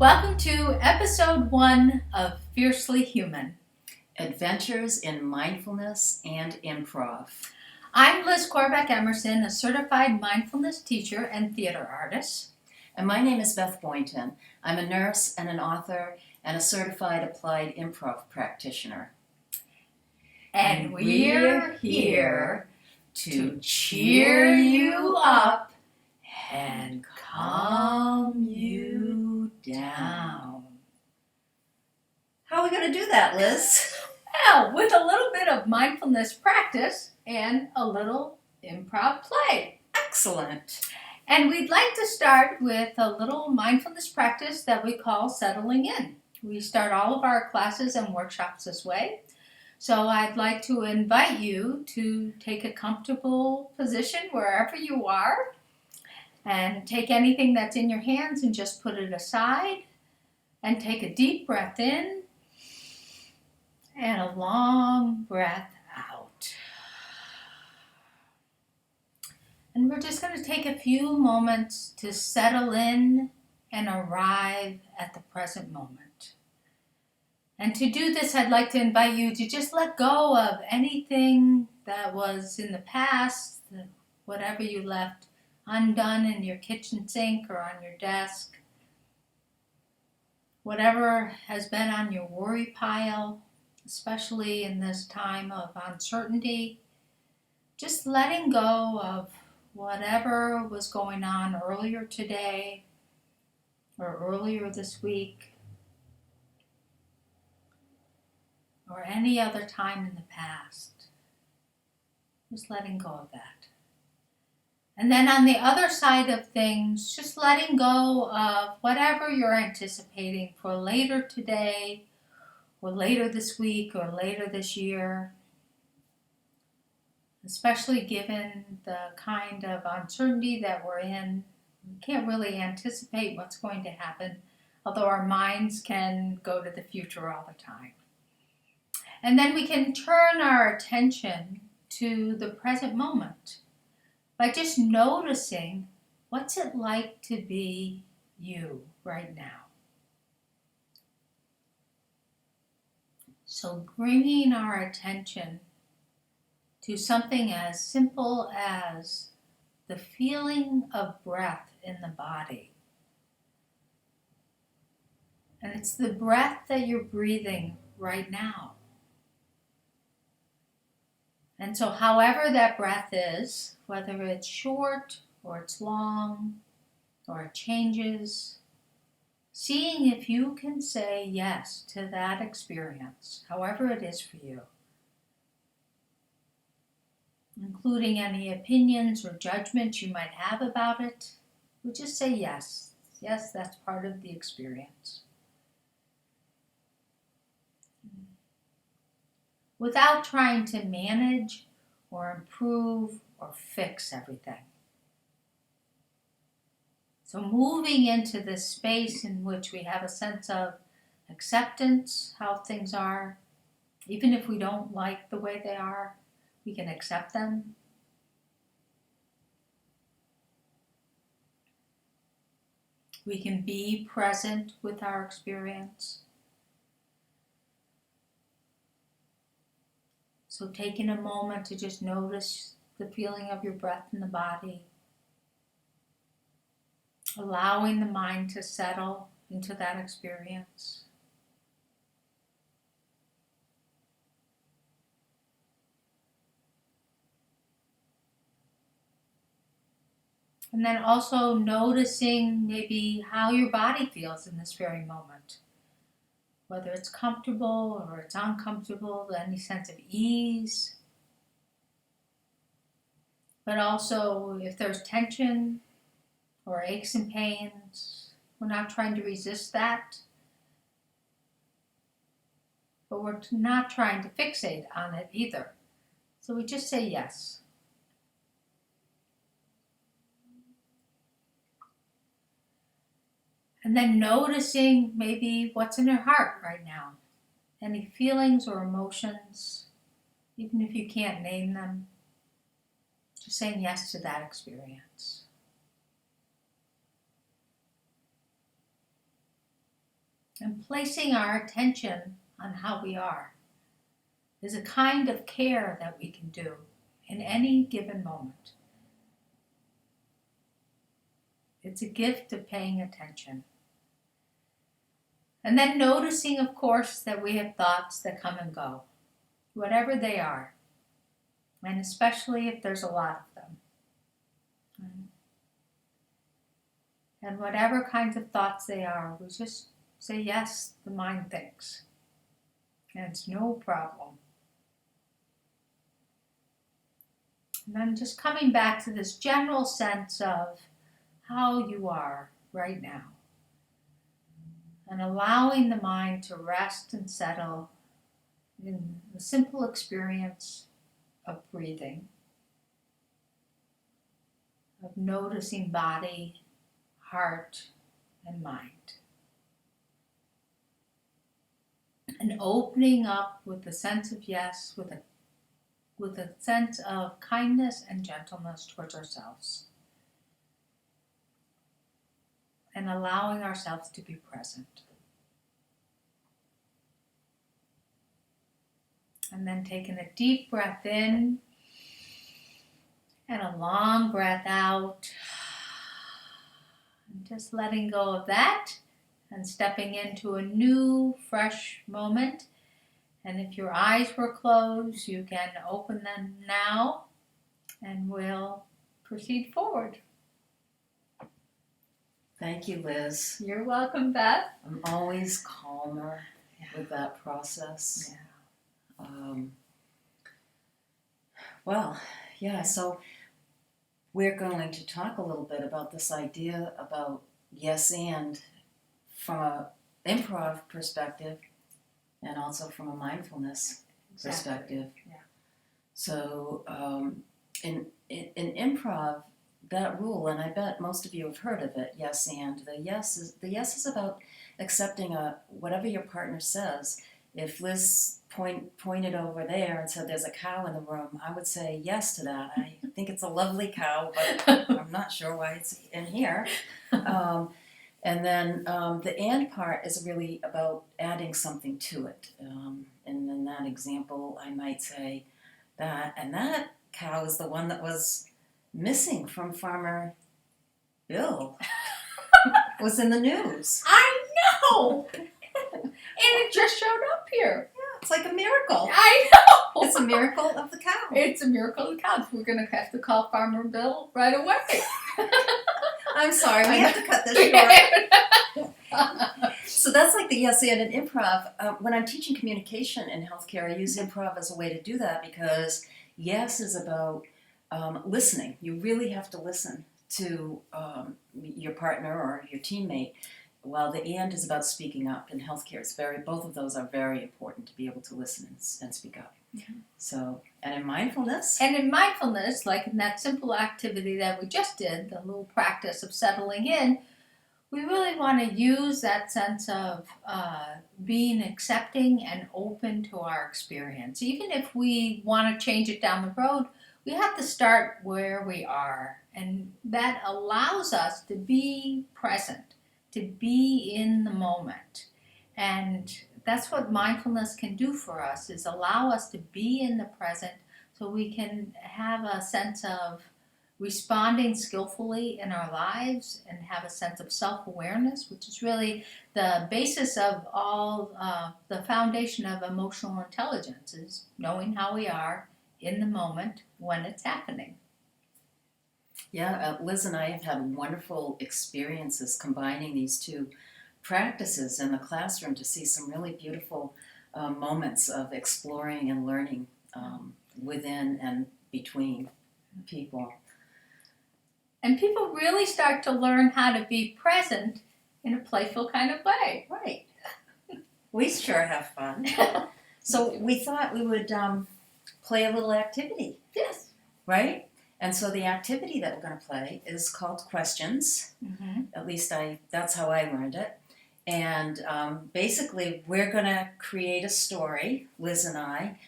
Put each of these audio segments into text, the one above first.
Welcome to episode 1 of Fiercely Human. Adventures in Mindfulness and Improv. I'm Liz Korabek-Emerson, a certified mindfulness teacher and theater artist. And my name is Beth Boynton. I'm a nurse and an author and a certified applied improv practitioner. And we're here to cheer you up and calm you down. How are we going to do that, Liz? Well, with a little bit of mindfulness practice and a little improv play. Excellent. And we'd like to start with a little mindfulness practice that we call settling in. We start all of our classes and workshops this way. So I'd like to invite you to take a comfortable position wherever you are and take anything that's in your hands and just put it aside and take a deep breath in and a long breath out. And we're just going to take a few moments to settle in and arrive at the present moment. And to do this, I'd like to invite you to just let go of anything that was in the past, whatever you left undone in your kitchen sink or on your desk, whatever has been on your worry pile, especially in this time of uncertainty. Just letting go of whatever was going on earlier today or earlier this week or any other time in the past. Just letting go of that. And then on the other side of things, just letting go of whatever you're anticipating for later today or later this week or later this year. Especially given the kind of uncertainty that we're in. We can't really anticipate what's going to happen, although our minds can go to the future all the time. And then we can turn our attention to the present moment by just noticing what's it like to be you right now. So bringing our attention to something as simple as the feeling of breath in the body. And it's the breath that you're breathing right now. And so however that breath is, whether it's short or it's long or it changes, seeing if you can say yes to that experience, however it is for you. Including any opinions or judgments you might have about it, we just say yes. Yes, that's part of the experience. Without trying to manage or improve or fix everything. So moving into this space in which we have a sense of acceptance, how things are, even if we don't like the way they are, we can accept them. We can be present with our experience. So taking a moment to just notice the feeling of your breath in the body. Allowing the mind to settle into that experience. And then also noticing maybe how your body feels in this very moment. Whether it's comfortable or it's uncomfortable, any sense of ease. But also if there's tension or aches and pains, we're not trying to resist that. But we're not trying to fixate on it either. So we just say yes. And then noticing maybe what's in your heart right now. Any feelings or emotions, even if you can't name them. Just saying yes to that experience. And placing our attention on how we are is a kind of care that we can do in any given moment. It's a gift of paying attention. And then noticing, of course, that we have thoughts that come and go, whatever they are, and especially if there's a lot of them. And whatever kinds of thoughts they are, we just say, yes, the mind thinks. And it's no problem. And then just coming back to this general sense of how you are right now. And allowing the mind to rest and settle in the simple experience of breathing, of noticing body, heart, and mind. And opening up with a sense of yes, with a sense of kindness and gentleness towards ourselves. And allowing ourselves to be present. And then taking a deep breath in and a long breath out. And just letting go of that and stepping into a new, fresh moment. And if your eyes were closed, you can open them now and we'll proceed forward. Thank you, Liz. You're welcome, Beth. I'm always calmer with that process. Yeah. So we're going to talk a little bit about this idea about yes and from an improv perspective and also from a mindfulness perspective. Yeah. So in improv, that rule, and I bet most of you have heard of it, yes and. The yes is about accepting whatever your partner says. If Liz pointed over there and said there's a cow in the room, I would say yes to that. I think it's a lovely cow, but I'm not sure why it's in here. And then the and part is really about adding something to it. And in that example, I might say that cow is the one that was missing from Farmer Bill. Was in the news. I know! And it just showed up here. Yeah, it's like a miracle. I know! It's a miracle of the cow. It's a miracle of the cows. We're going to have to call Farmer Bill right away. I'm sorry, we have to cut this short. So that's like the yes and in improv. When I'm teaching communication in healthcare, I use improv as a way to do that because yes is about listening. You really have to listen to your partner or your teammate, while the and is about speaking up. In healthcare, both of those are very important to be able to listen and speak up. Mm-hmm. So, and in mindfulness? And in mindfulness, like in that simple activity that we just did, the little practice of settling in, we really want to use that sense of being accepting and open to our experience. Even if we want to change it down the road, we have to start where we are. And that allows us to be present, to be in the moment. And that's what mindfulness can do for us, is allow us to be in the present so we can have a sense of responding skillfully in our lives and have a sense of self-awareness, which is really the basis of all the foundation of emotional intelligence, is knowing how we are in the moment when it's happening. Yeah, Liz and I have had wonderful experiences combining these two practices in the classroom to see some really beautiful moments of exploring and learning within and between people. And people really start to learn how to be present in a playful kind of way. Right. We sure have fun. So we thought we would play a little activity. Yes. Right? And so the activity that we're going to play is called Questions. Mm-hmm. At least that's how I learned it. And basically, we're going to create a story, Liz and I,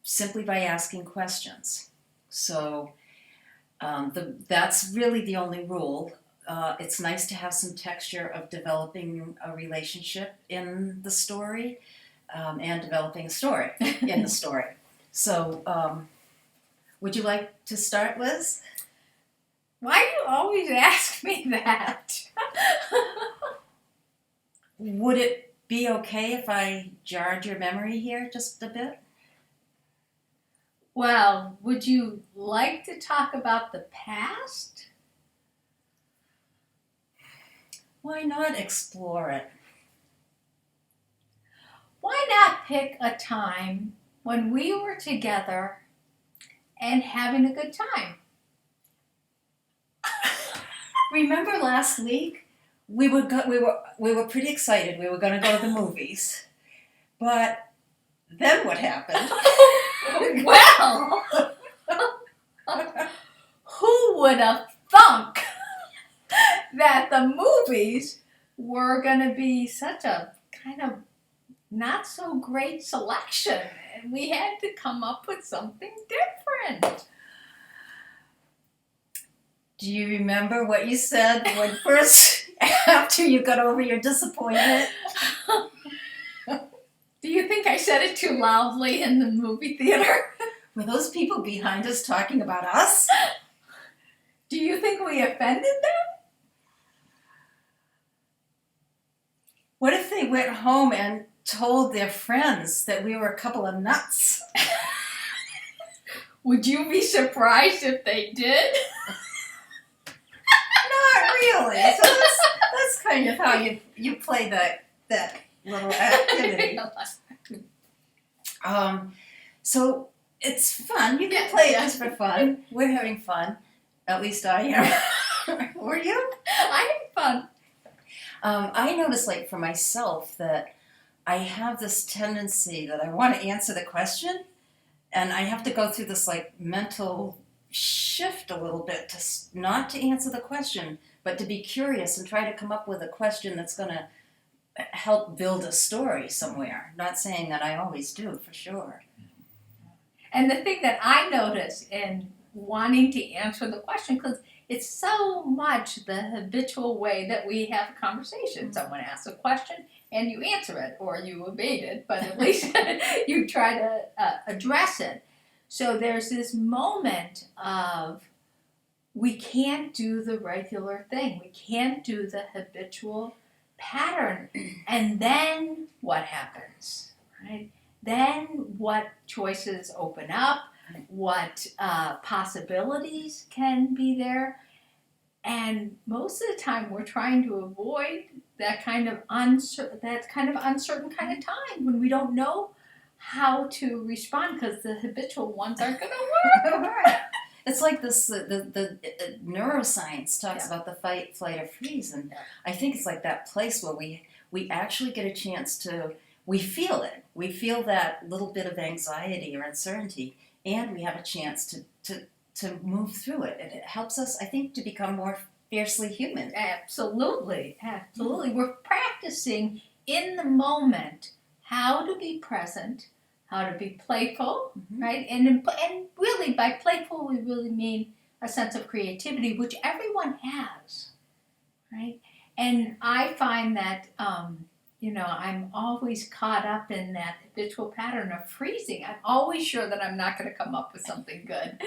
simply by asking questions. So that's really the only rule. it's nice to have some texture of developing a relationship in the story, and developing a story in the story. So, would you like to start, Liz? Why do you always ask me that? Would it be okay if I jarred your memory here just a bit? Well, would you like to talk about the past? Why not explore it? Why not pick a time when we were together and having a good time? Remember last week? We were pretty excited. We were going to go to the movies, but then what happened? Well, who would have thunk that the movies were going to be such a kind of not so great selection, and we had to come up with something different. Do you remember what you said when first, after you got over your disappointment? Do you think I said it too loudly in the movie theater? Were those people behind us talking about us? Do you think we offended them? What if they went home and told their friends that we were a couple of nuts? Would you be surprised if they did? Not really. So that's kind of how you play that little activity. So it's fun. You can play it just for fun. We're having fun. At least I am. Were you? I had fun. I noticed, like, for myself, that I have this tendency that I want to answer the question, and I have to go through this, like, mental shift a little bit to not to answer the question, but to be curious and try to come up with a question that's going to help build a story somewhere. Not saying that I always do, for sure. And the thing that I notice in wanting to answer the question, because it's so much the habitual way that we have a conversation. Someone asks a question and you answer it, or you evade it, but at least you try to address it. So there's this moment of we can't do the regular thing. We can't do the habitual pattern. And then what happens, right? Then what choices open up? What possibilities can be there? And most of the time we're trying to avoid that kind of uncertain kind of time when we don't know how to respond because the habitual ones aren't going to work. It's like this. The neuroscience talks about the fight, flight, or freeze, and I think it's like that place where we actually get a chance to. We feel it. We feel that little bit of anxiety or uncertainty, and we have a chance to move through it. And it helps us, I think, to become more fiercely human. Absolutely. We're practicing in the moment how to be present, how to be playful, right? And really, by playful, we really mean a sense of creativity, which everyone has, right? And I find that, I'm always caught up in that habitual pattern of freezing. I'm always sure that I'm not going to come up with something good.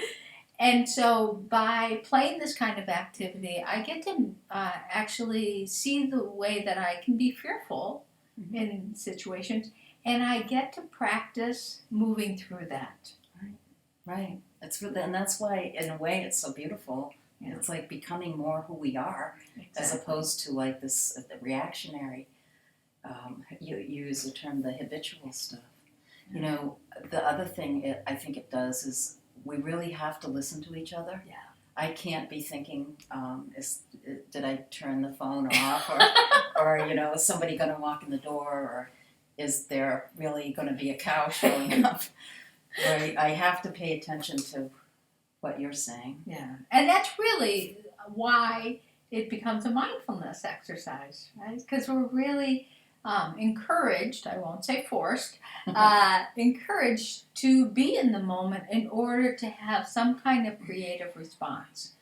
And so by playing this kind of activity, I get to actually see the way that I can be fearful in situations, and I get to practice moving through that. Right. That's really, and that's why, in a way, it's so beautiful. Yeah. It's like becoming more who we are, as opposed to like this reactionary. You use the term the habitual stuff. You know, the other thing I think it does is we really have to listen to each other. Yeah. I can't be thinking, did I turn the phone off, or is somebody going to walk in the door, or is there really going to be a cow showing up? Right? I have to pay attention to what you're saying. Yeah, and that's really why it becomes a mindfulness exercise, right? Because we're really encouraged, I won't say forced, encouraged to be in the moment in order to have some kind of creative response.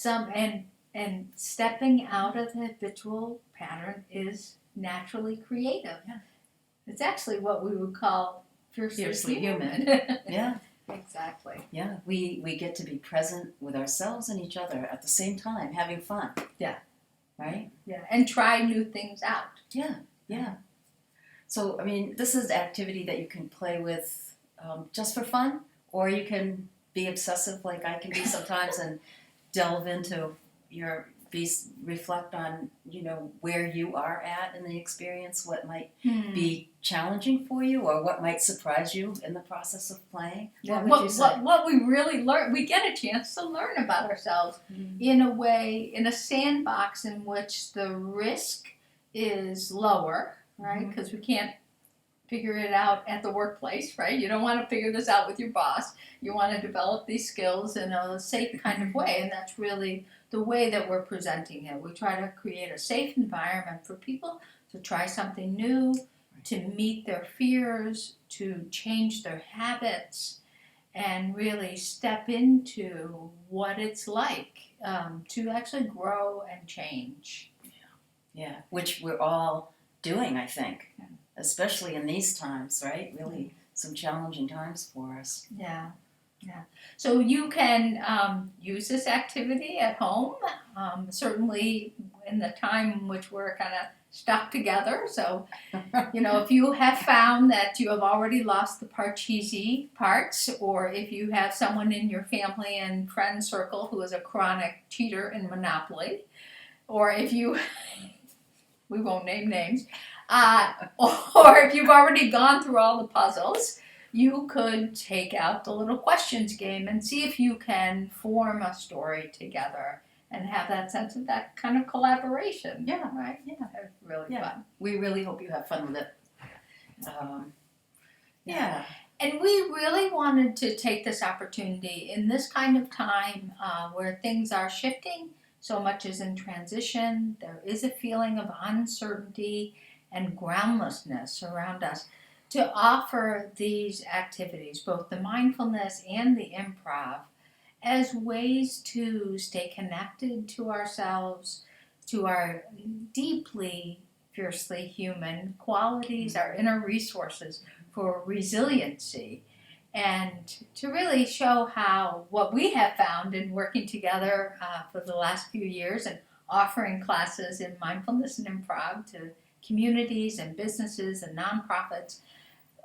And And stepping out of the habitual pattern is naturally creative. Yeah. It's actually what we would call fiercely human. Yeah. Exactly. Yeah, we get to be present with ourselves and each other at the same time, having fun. Yeah. Right? Yeah, and try new things out. Yeah, yeah. So, I mean, this is activity that you can play with just for fun, or you can be obsessive like I can be sometimes and delve into reflect on, where you are at in the experience, what might be challenging for you, or what might surprise you in the process of playing. Yeah. What would you say? What we really learn, we get a chance to learn about ourselves in a way, in a sandbox in which the risk is lower, right? Because we can't figure it out at the workplace, right? You don't want to figure this out with your boss. You want to develop these skills in a safe kind of way, and that's really the way that we're presenting it. We try to create a safe environment for people to try something new, to meet their fears, to change their habits, and really step into what it's like to actually grow and change. Yeah, which we're all doing, I think, especially in these times, right? Really some challenging times for us. Yeah. Yeah. So you can use this activity at home, certainly in the time in which we're kind of stuck together. So, if you have found that you have already lost the Parcheesi parts, or if you have someone in your family and friend circle who is a chronic cheater in Monopoly, or if you, we won't name names, or if you've already gone through all the puzzles, you could take out the little questions game and see if you can form a story together and have that sense of that kind of collaboration. Yeah. Right? Yeah. It's really fun. We really hope you have fun with it. Yeah. And we really wanted to take this opportunity in this kind of time where things are shifting, so much is in transition. There is a feeling of uncertainty and groundlessness around us, to offer these activities, both the mindfulness and the improv, as ways to stay connected to ourselves, to our deeply, fiercely human qualities, our inner resources for resiliency, and to really show how what we have found in working together for the last few years and offering classes in mindfulness and improv to communities and businesses and nonprofits,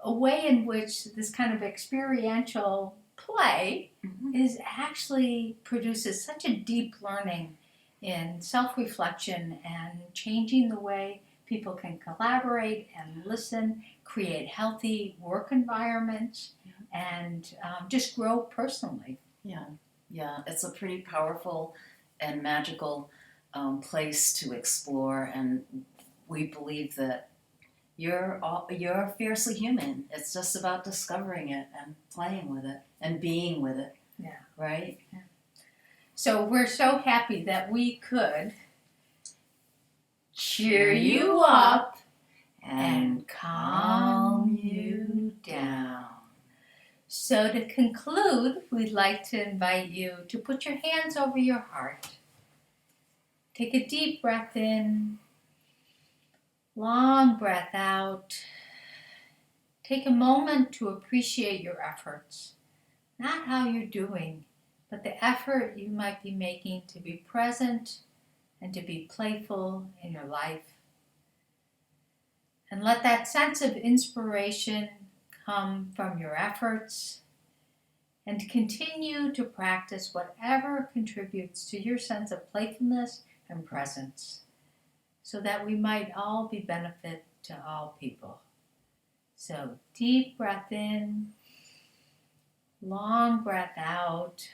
a way in which this kind of experiential play is actually produces such a deep learning in self-reflection and changing the way people can collaborate and listen, create healthy work environments, and just grow personally. Yeah, it's a pretty powerful and magical place to explore, and we believe that you're fiercely human. It's just about discovering it and playing with it and being with it. Yeah. Right? Yeah. So we're so happy that we could cheer you up and calm you down. So to conclude, we'd like to invite you to put your hands over your heart. Take a deep breath in. Long breath out. Take a moment to appreciate your efforts. Not how you're doing, but the effort you might be making to be present and to be playful in your life. And let that sense of inspiration come from your efforts, and continue to practice whatever contributes to your sense of playfulness and presence, so that we might all be benefit to all people. So deep breath in, long breath out,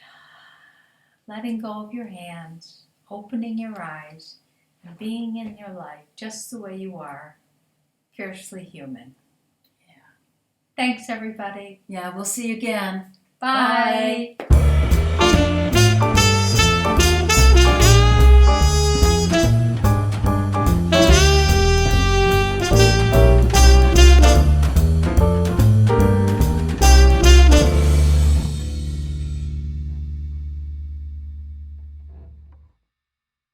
letting go of your hands, opening your eyes, and being in your life just the way you are, fiercely human. Yeah. Thanks, everybody. Yeah, we'll see you again. Bye.